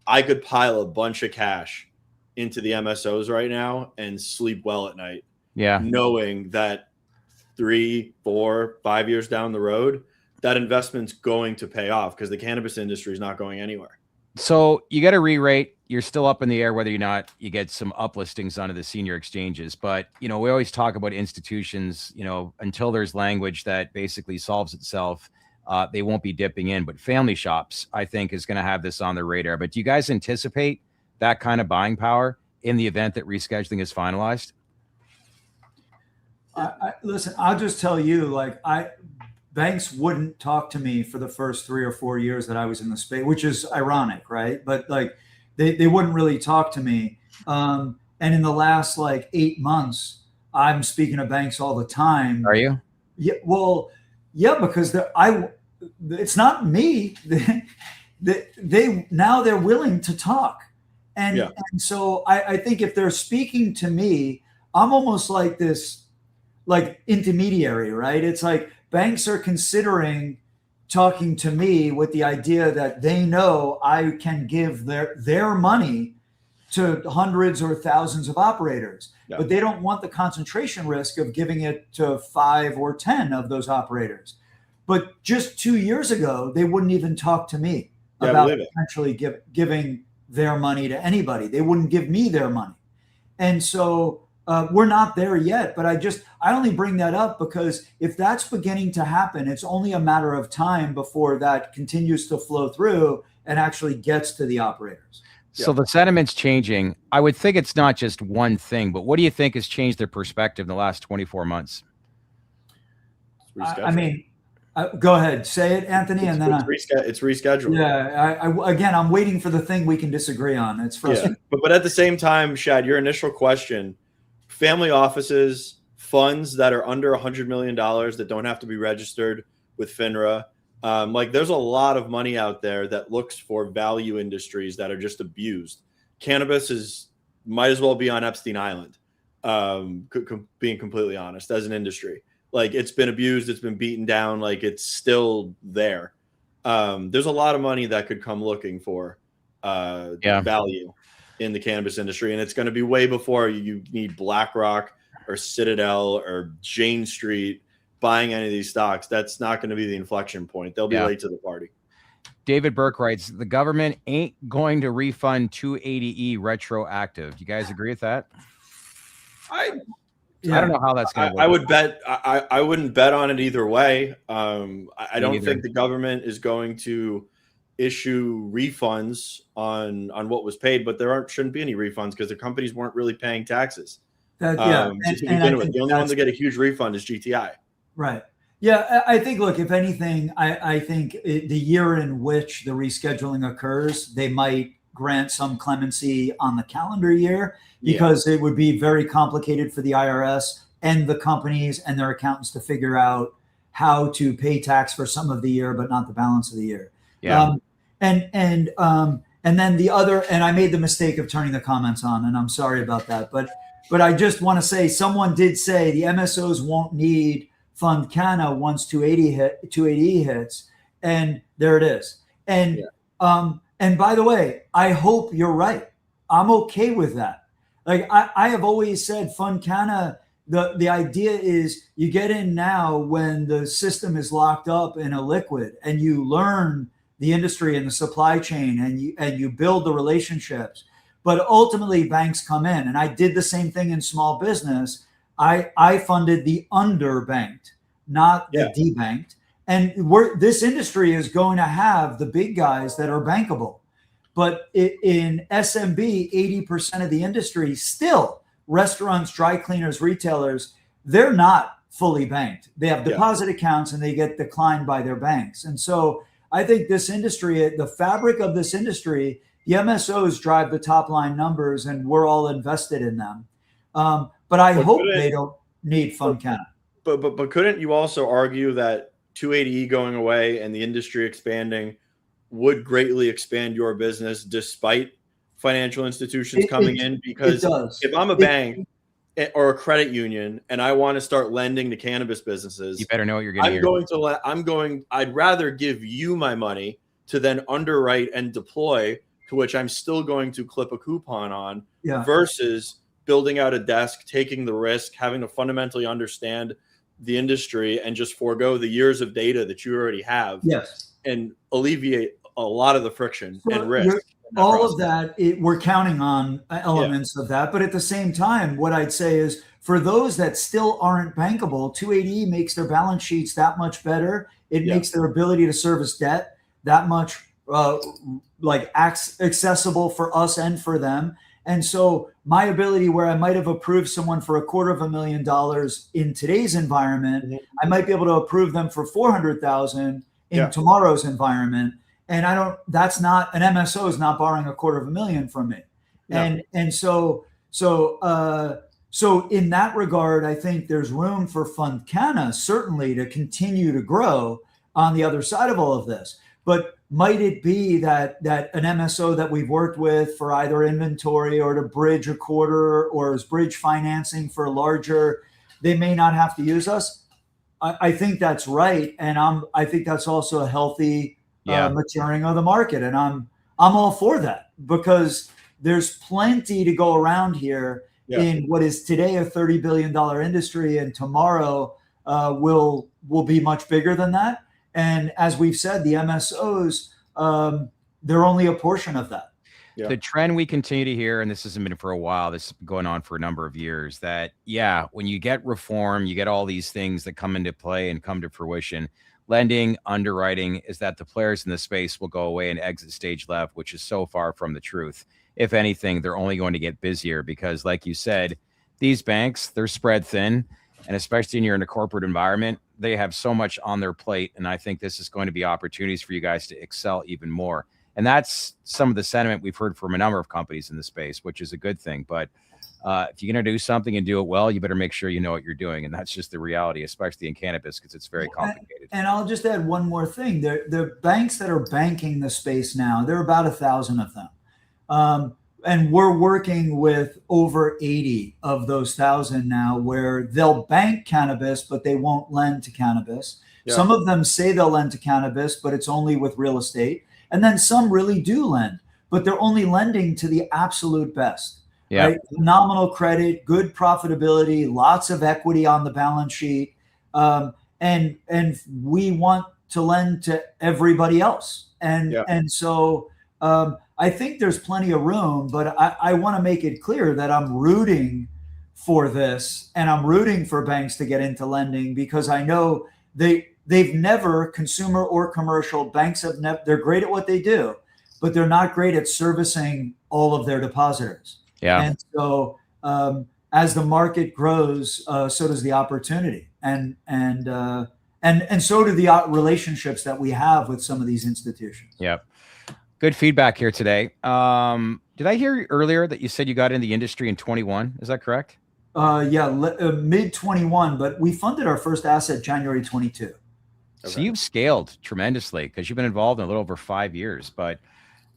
I could pile a bunch of cash into the MSOs right now and sleep well at night. Yeah. Knowing that 3, 4, 5 years down the road, that investment's going to pay off because the cannabis industry is not going anywhere. So you got to re-rate. You're still up in the air whether or not you get some uplistings onto the senior exchanges. But, we always talk about institutions, until there's language that basically solves itself, they won't be dipping in. But family shops, I think, is going to have this on their radar. But do you guys anticipate that kind of buying power in the event that rescheduling is finalized? Listen, I'll just tell you, banks wouldn't talk to me for the first 3 or 4 years that I was in the space, which is ironic, right? But they wouldn't really talk to me. And in the last 8 months, I'm speaking to banks all the time. Are you? Yeah. Well, yeah, because it's not me. They're willing to talk. And so I think if they're speaking to me, I'm almost like this, intermediary, right? It's like banks are considering talking to me with the idea that they know I can give their money to hundreds or thousands of operators, but they don't want the concentration risk of giving it to 5 or 10 of those operators. But just 2 years ago, they wouldn't even talk to me about potentially giving their money to anybody. They wouldn't give me their money. And so we're not there yet, but I only bring that up because if that's beginning to happen, it's only a matter of time before that continues to flow through and actually gets to the operators. So the sentiment's changing. I would think it's not just one thing, but what do you think has changed their perspective in the last 24 months? I mean, Go ahead, say it, Anthony, and then it's rescheduling. Yeah, again, I'm waiting for the thing we can disagree on. It's frustrating. Yeah. But at the same time, Shad, your initial question, family offices, funds that are under $100 million that don't have to be registered with FINRA, like there's a lot of money out there that looks for value industries that are just abused. Cannabis might as well be on Epstein Island, being completely honest, as an industry. Like it's been abused, it's been beaten down, like it's still there. There's a lot of money that could come looking for value in the cannabis industry, and it's going to be way before you need BlackRock or Citadel or Jane Street buying any of these stocks. That's not going to be the inflection point. They'll be late to the party. David Burke writes, the government ain't going to refund 280E retroactive. Do you guys agree with that? I don't know how that's going to work. I wouldn't bet on it either way. I don't think the government is going to issue refunds on what was paid, but shouldn't be any refunds because the companies weren't really paying taxes. The only one to get a huge refund is GTI. Right. Yeah, I think, look, if anything, I think the year in which the rescheduling occurs, they might grant some clemency on the calendar year because it would be very complicated for the IRS and the companies and their accountants to figure out how to pay tax for some of the year, but not the balance of the year. Yeah. And then the other, and I made the mistake of turning the comments on, and I'm sorry about that, but I just want to say, someone did say the MSOs won't need FundCanna once 280 hits, and there it is. And by the way, I hope you're right. I'm okay with that. Like I have always said, FundCanna, the idea is you get in now when the system is locked up in a liquid, and you learn the industry and the supply chain, and you build the relationships. But ultimately, banks come in, and I did the same thing in small business. I funded the underbanked, not the debanked. And this industry is going to have the big guys that are bankable. But in SMB, 80% of the industry, still restaurants, dry cleaners, retailers, they're not fully banked. They have deposit accounts and they get declined by their banks. And so I think this industry, the fabric of this industry, the MSOs drive the top line numbers, and we're all invested in them. But I hope they don't need FundCanna. But couldn't you also argue that 280E going away and the industry expanding would greatly expand your business despite financial institutions coming in? Because if I'm a bank or a credit union and I want to start lending to cannabis businesses, you better know what you're getting. I'd rather give you my money to then underwrite and deploy, to which I'm still going to clip a coupon on, versus building out a desk, taking the risk, having to fundamentally understand the industry and just forego the years of data that you already have, and alleviate a lot of the friction and risk. All of that, we're counting on elements of that. But at the same time, what I'd say is, for those that still aren't bankable, 280E makes their balance sheets that much better. It makes their ability to service debt that much accessible for us and for them. And so my ability, where I might have approved someone for $250,000 in today's environment, I might be able to approve them for $400,000 in tomorrow's environment. And that's not, an MSO is not borrowing $250,000 from me. And so in that regard, I think there's room for FundCanna certainly to continue to grow on the other side of all of this. But might it be that an MSO that we've worked with for either inventory or to bridge a quarter or as bridge financing for larger, they may not have to use us? I think that's right. And I think that's also a healthy maturing of the market. And I'm all for that, because there's plenty to go around here in what is today a $30 billion industry, and tomorrow will be much bigger than that. And as we've said, the MSOs, they're only a portion of that. The trend we continue to hear, and this hasn't been for a while, this has been going on for a number of years, that, when you get reform, you get all these things that come into play and come to fruition. Lending, underwriting, is that the players in the space will go away and exit stage left, which is so far from the truth. If anything, they're only going to get busier because, like you said, these banks, they're spread thin. And especially when you're in a corporate environment, they have so much on their plate. And I think this is going to be opportunities for you guys to excel even more. And that's some of the sentiment we've heard from a number of companies in the space, which is a good thing. But if you're going to do something and do it well, you better make sure you know what you're doing. And that's just the reality, especially in cannabis, because it's very complicated. And I'll just add one more thing. The banks that are banking the space now, there are about 1,000 of them. And we're working with over 80 of those 1,000 now, where they'll bank cannabis, but they won't lend to cannabis. Yeah. Some of them say they'll lend to cannabis, but it's only with real estate. And then some really do lend, but they're only lending to the absolute best. Yeah. Right? Phenomenal credit, good profitability, lots of equity on the balance sheet. And we want to lend to everybody else. And so I think there's plenty of room, but I want to make it clear that I'm rooting for this, and I'm rooting for banks to get into lending, because I know they've never, consumer or commercial, banks have never, they're great at what they do, but they're not great at servicing all of their depositors. Yeah. And so as the market grows, so does the opportunity, and so do the relationships that we have with some of these institutions. Yep. Good feedback here today. Did I hear earlier that you said you got in the industry in 21? Is that correct? Mid 21, but we funded our first asset January 22. Okay. So you've scaled tremendously, because you've been involved in a little over 5 years. But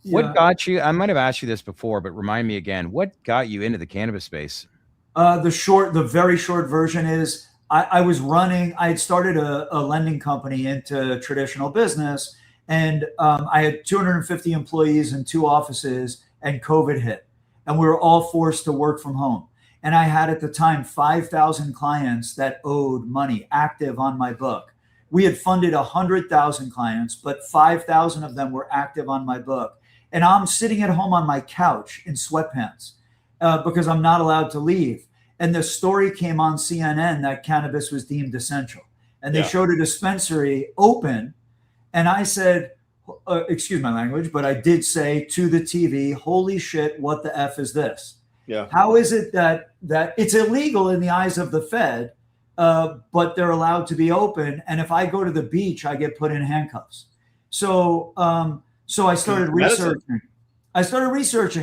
what got you? I might have asked you this before, but remind me again. What got you into the cannabis space? The very short version is I had started a lending company into traditional business. And I had 250 employees in 2 offices, and COVID hit, and we were all forced to work from home. And I had at the time 5,000 clients that owed money active on my book. We had funded 100,000 clients, but 5,000 of them were active on my book. And I'm sitting at home on my couch in sweatpants because I'm not allowed to leave. And the story came on CNN that cannabis was deemed essential. And they showed a dispensary open. And I said, excuse my language, but I did say to the TV, holy shit, what the F is this? Yeah. How is it that it's illegal in the eyes of the Fed, but they're allowed to be open? And if I go to the beach, I get put in handcuffs. So I started researching,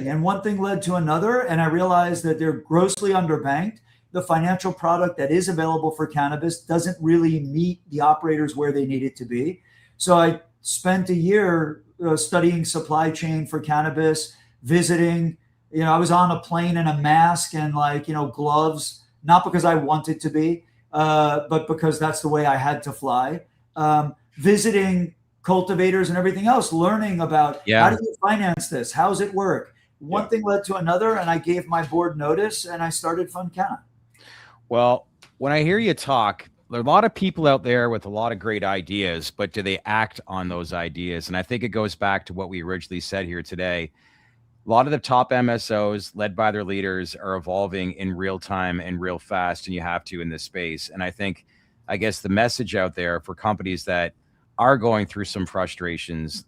and one thing led to another. And I realized that they're grossly underbanked. The financial product that is available for cannabis doesn't really meet the operators where they need it to be. So I spent a year studying supply chain for cannabis, visiting. I was on a plane in a mask and gloves, not because I wanted to be, but because that's the way I had to fly. Visiting cultivators and everything else, learning about how do you finance this? How does it work? One thing led to another, and I gave my board notice, and I started FundCanna. Well, when I hear you talk, there are a lot of people out there with a lot of great ideas, but do they act on those ideas? And I think it goes back to what we originally said here today. A lot of the top MSOs, led by their leaders, are evolving in real time and real fast, and you have to in this space. And I guess the message out there for companies that are going through some frustrations,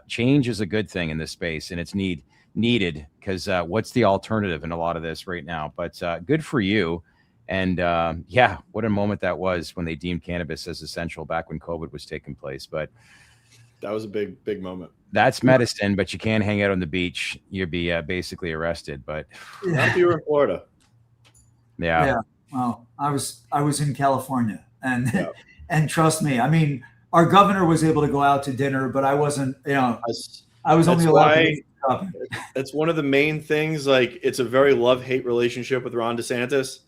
change is a good thing in this space, and it's needed, because what's the alternative in a lot of this right now? But good for you. And what a moment that was when they deemed cannabis as essential back when COVID was taking place. But that was a big moment. That's medicine, but you can't hang out on the beach. You'd be basically arrested. But not if you were in Florida. Yeah. Well, I was in California, and and trust me, I mean, our governor was able to go out to dinner, but I wasn't. I was only allowed to eat. It's one of the main things. Like, it's a very love-hate relationship with Ron DeSantis.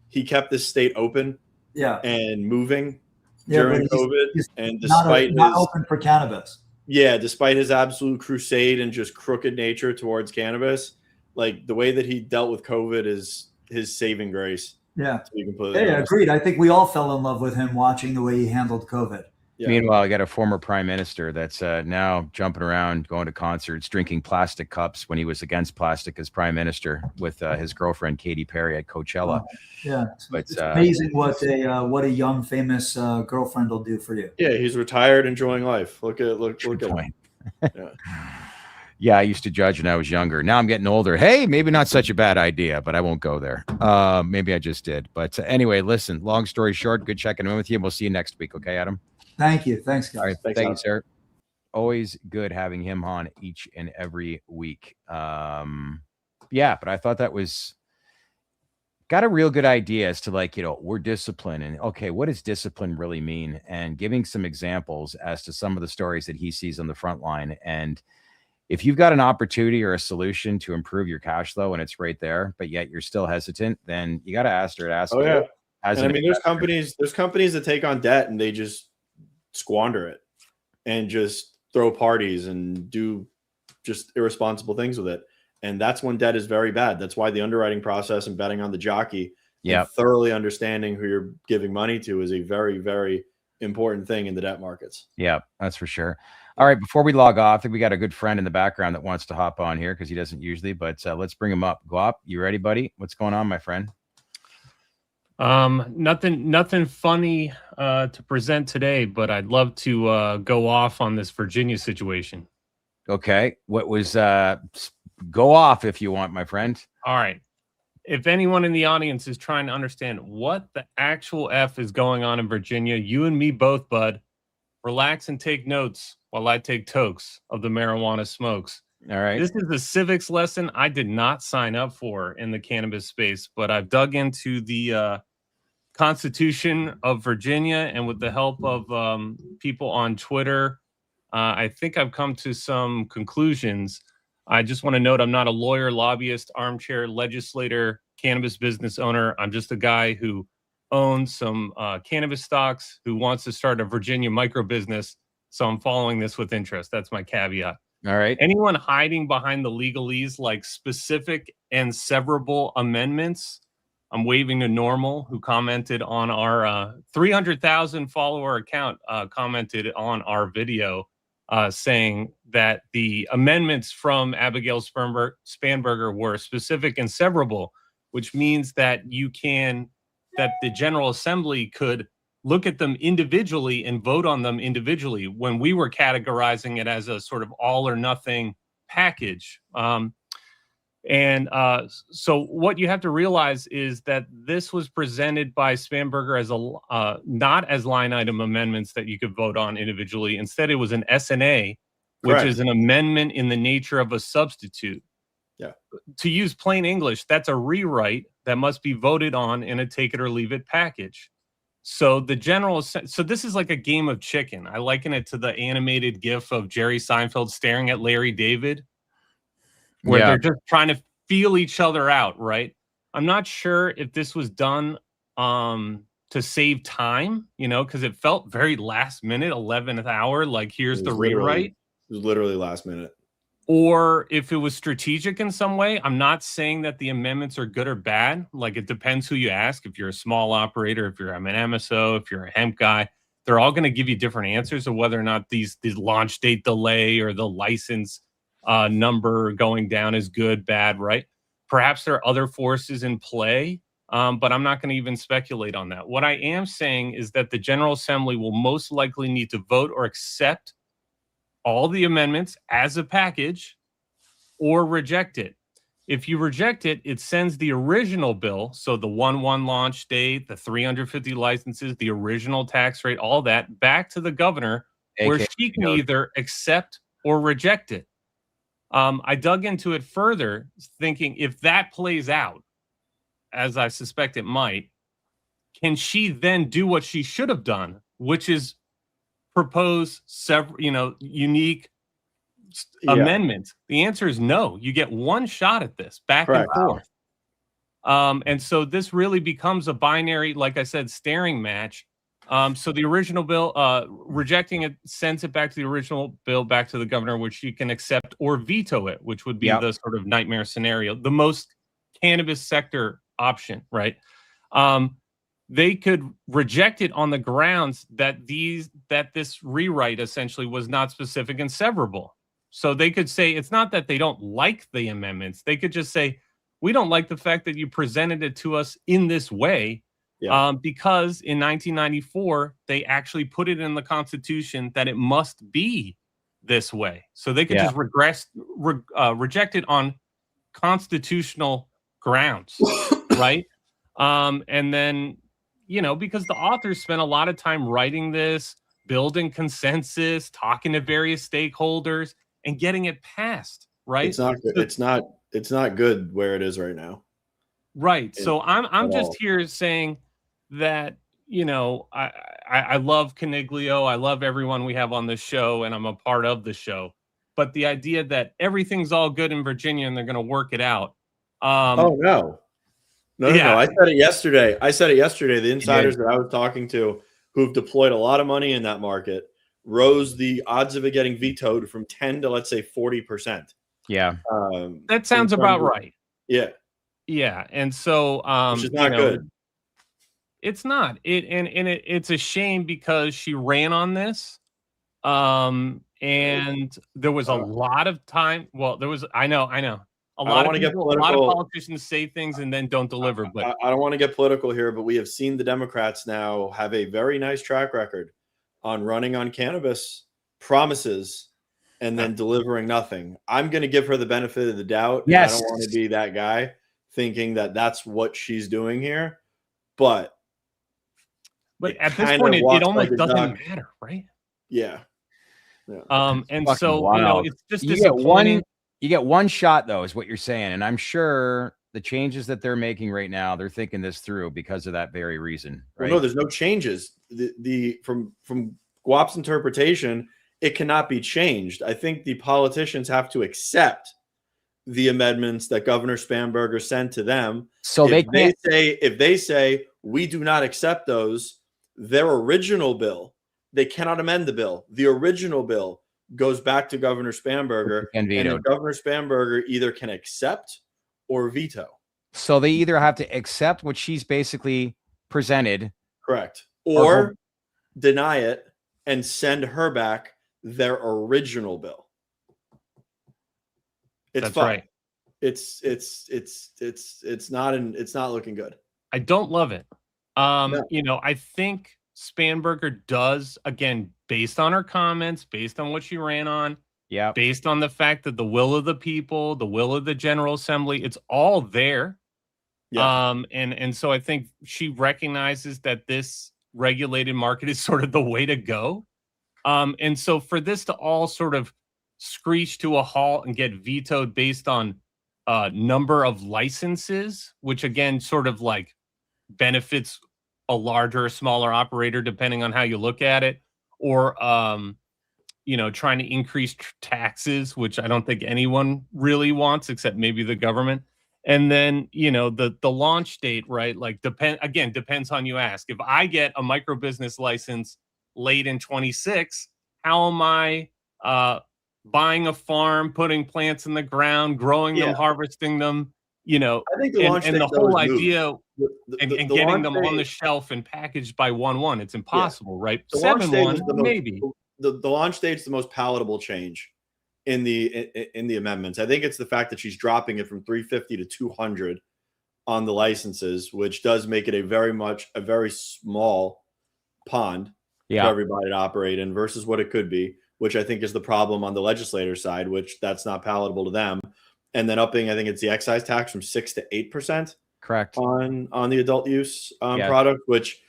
He kept this state open, and moving during COVID, and despite not open for cannabis. Yeah, despite his absolute crusade and just crooked nature towards cannabis, like the way that he dealt with COVID is his saving grace. Yeah, to be completely honest. Agreed. I think we all fell in love with him watching the way he handled COVID. Yeah. Meanwhile, I got a former prime minister that's now jumping around, going to concerts, drinking plastic cups when he was against plastic as prime minister with his girlfriend Katy Perry at Coachella. It's amazing what a young famous girlfriend will do for you. Yeah, he's retired, enjoying life. Look at him. Yeah, I used to judge when I was younger. Now I'm getting older. Hey, maybe not such a bad idea, but I won't go there. Maybe I just did. But anyway, listen, long story short, good checking in with you. And we'll see you next week. Okay, Adam? Thank you. Thanks, guys. All right. Thanks, Thank you, Adam. sir. Always good having him on each and every week. Yeah, but I thought that was got a real good idea as to, like, we're disciplined, and okay, what does discipline really mean? And giving some examples as to some of the stories that he sees on the front line. And if you've got an opportunity or a solution to improve your cash flow and it's right there, but yet you're still hesitant, then you got to ask her to ask. Oh, yeah. And I mean, there's companies that take on debt and they just squander it and just throw parties and do just irresponsible things with it. And that's when debt is very bad. That's why the underwriting process and betting on the jockey and thoroughly understanding who you're giving money to is a very, very important thing in the debt markets. Yeah, that's for sure. All right, before we log off, I think we got a good friend in the background that wants to hop on here because he doesn't usually, but let's bring him up. Guap, you ready, buddy? What's going on, my friend? Nothing funny to present today, but I'd love to go off on this Virginia situation. Okay. What was go off if you want, my friend. All right. If anyone in the audience is trying to understand what the actual F is going on in Virginia, you and me both, bud, relax and take notes while I take tokes of the marijuana smokes. All right. This is a civics lesson I did not sign up for in the cannabis space, but I've dug into the Constitution of Virginia, and with the help of people on Twitter, I think I've come to some conclusions. I just want to note I'm not a lawyer, lobbyist, armchair legislator, cannabis business owner. I'm just a guy who owns some cannabis stocks, who wants to start a Virginia micro business. So I'm following this with interest. That's my caveat. All right. Anyone hiding behind the legalese like specific and severable amendments, I'm waving to Normal, who commented on our 300,000 follower account, commented on our video saying that the amendments from Abigail Spanberger were specific and severable, which means that that the General Assembly could look at them individually and vote on them individually, when we were categorizing it as a sort of all or nothing package. So what you have to realize is that this was presented by Spanberger as not as line item amendments that you could vote on individually. Instead, it was an SNA, which Correct. is an amendment in the nature of a substitute. Yeah. To use plain English, that's a rewrite that must be voted on in a take it or leave it package. So this is like a game of chicken. I liken it to the animated GIF of Jerry Seinfeld staring at Larry David, where they're just trying to feel each other out, right? I'm not sure if this was done to save time, because it felt very last minute, 11th hour, like here's the rewrite. It was literally last minute. Or if it was strategic in some way. I'm not saying that the amendments are good or bad. Like, it depends who you ask. If you're a small operator, if you're an MSO, if you're a hemp guy, they're all going to give you different answers of whether or not these launch date delay or the license number going down is good, bad, right? Perhaps there are other forces in play, but I'm not going to even speculate on that. What I am saying is that the General Assembly will most likely need to vote or accept all the amendments as a package or reject it. If you reject it, it sends the original bill, so the 1/1 launch date, the 350 licenses, the original tax rate, all that, back to the governor, where she can either accept or reject it. I dug into it further, thinking if that plays out, as I suspect it might, can she then do what she should have done, which is propose several, unique amendments? The answer is no. You get one shot at this, back and forth. And so this really becomes a binary, like I said, staring match. So the original bill, rejecting it, sends it back to the original bill, back to the governor, which she can accept or veto it, which would be the sort of nightmare scenario, the most cannabis sector option, right? They could reject it on the grounds that this rewrite essentially was not specific and severable. So they could say it's not that they don't like the amendments. They could just say, we don't like the fact that you presented it to us in this way. Because in 1994, they actually put it in the Constitution that it must be this way. So they could just reject it on constitutional grounds, right? And then, because the authors spent a lot of time writing this, building consensus, talking to various stakeholders, and getting it passed, right? It's not good. It's not good where it is right now. Right. So I'm just here saying that, I love Caniglio. I love everyone we have on the show, and I'm a part of the show. But the idea that everything's all good in Virginia and they're going to work it out. No. I said it yesterday. The insiders that I was talking to who've deployed a lot of money in that market rose the odds of it getting vetoed from 10 to, let's say, 40%. Yeah. That sounds about right. Yeah. Yeah. And so, which is not good. It's not. It's a shame because she ran on this. And there was a lot of time. Well, I know. A lot of politicians say things and then don't deliver. But I don't want to get political here, but we have seen the Democrats now have a very nice track record on running on cannabis promises and then delivering nothing. I'm going to give her the benefit of the doubt. Yes. I don't want to be that guy thinking that that's what she's doing here. But at this point, it almost doesn't matter, right? Yeah. And so, it's just you get one shot, though, is what you're saying. And I'm sure the changes that they're making right now, they're thinking this through because of that very reason. Right? Well, no, there's no changes. From Guap's interpretation, it cannot be changed. I think the politicians have to accept the amendments that Governor Spanberger sent to them. So if they say we do not accept those, their original bill, they cannot amend the bill. The original bill goes back to Governor Spanberger, and Governor Spanberger either can accept or veto. So they either have to accept what she's basically presented, correct, or deny it and send her back their original bill. That's right. It's not looking good. I don't love it. No. I think Spanberger does, again, based on her comments, based on what she ran on, based on the fact that the will of the people, the will of the General Assembly, it's all there. And so I think she recognizes that this regulated market is sort of the way to go. And so for this to all sort of screech to a halt and get vetoed based on number of licenses, which again sort of like benefits a larger or smaller operator depending on how you look at it, or trying to increase taxes, which I don't think anyone really wants except maybe the government. And then the launch date, right? Like depends on you ask. If I get a micro business license late in 26, how am I buying a farm, putting plants in the ground, growing them, harvesting them? I think the launch and the whole idea and getting them on the shelf and packaged by 1/1, it's impossible, right? 7/1, maybe. The launch date's the most palatable change in the amendments. I think it's the fact that she's dropping it from 350 to 200 on the licenses, which does make it a very small pond for everybody to operate in versus what it could be, which I think is the problem on the legislator side, which that's not palatable to them. And then upping, I think it's the excise tax from 6 to 8%. Correct. On the adult use product, which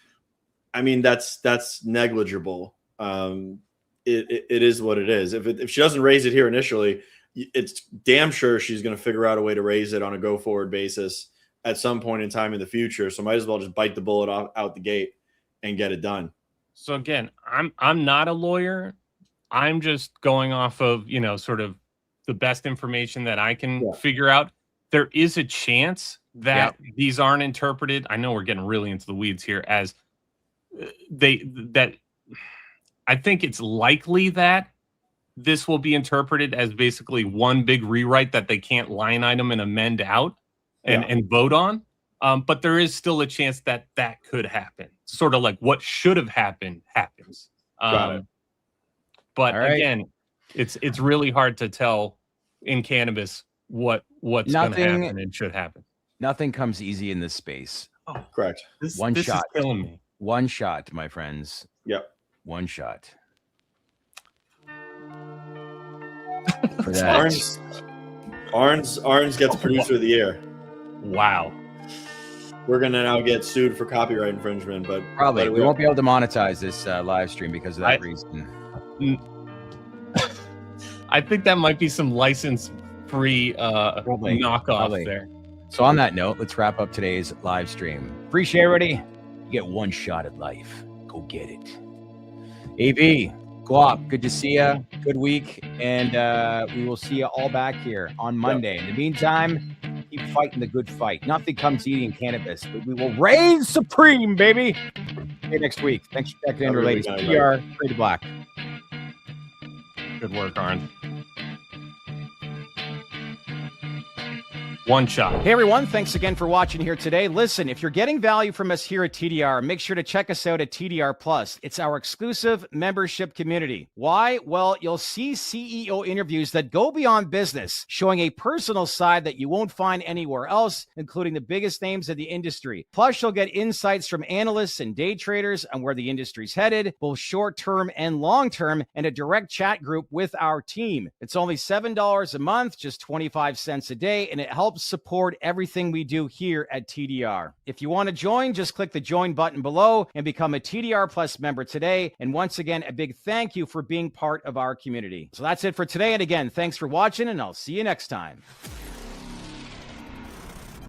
I mean that's negligible. It is what it is. If she doesn't raise it here initially, it's damn sure she's going to figure out a way to raise it on a go forward basis at some point in time in the future. So might as well just bite the bullet out the gate and get it done. So again, I'm not a lawyer. I'm just going off of sort of the best information that I can figure out. There is a chance that these aren't interpreted. I know we're getting really into the weeds here as I think it's likely that this will be interpreted as basically one big rewrite that they can't line item and amend out and vote on. But there is still a chance that could happen. Sort of like what should have happened happens. But again, it's really hard to tell in cannabis what's going to happen and should happen. Nothing comes easy in this space. Oh, correct. This is killing me. One shot, my friends. Yep. One shot. for that. Orange gets producer of the year. Wow. We're gonna now get sued for copyright infringement, but Probably we won't be able to monetize this live stream because of that reason. I think that might be some license-free knockoff there. So on that note, let's wrap up today's live stream. Appreciate everybody. You get one shot at life. Go get it. AB, go up. Good to see you. Good week, and we will see you all back here on Monday. In the meantime, keep fighting the good fight. Nothing comes eating cannabis, but we will reign supreme, baby. See you next week. Thanks for checking in, ladies. TR, Trade to Black. Good work, Arn. One shot. Hey, everyone. Thanks again for watching here today. Listen, if you're getting value from us here at TDR, make sure to check us out at TDR Plus. It's our exclusive membership community. Why? Well, you'll see CEO interviews that go beyond business, showing a personal side that you won't find anywhere else, including the biggest names in the industry. Plus, you'll get insights from analysts and day traders on where the industry's headed, both short-term and long-term, and a direct chat group with our team. It's only $7 a month, just 25 cents a day, and it helps support everything we do here at TDR. If you want to join, just click the join button below and become a TDR Plus member today. And once again, a big thank you for being part of our community. So that's it for today. And again, thanks for watching, and I'll see you next time.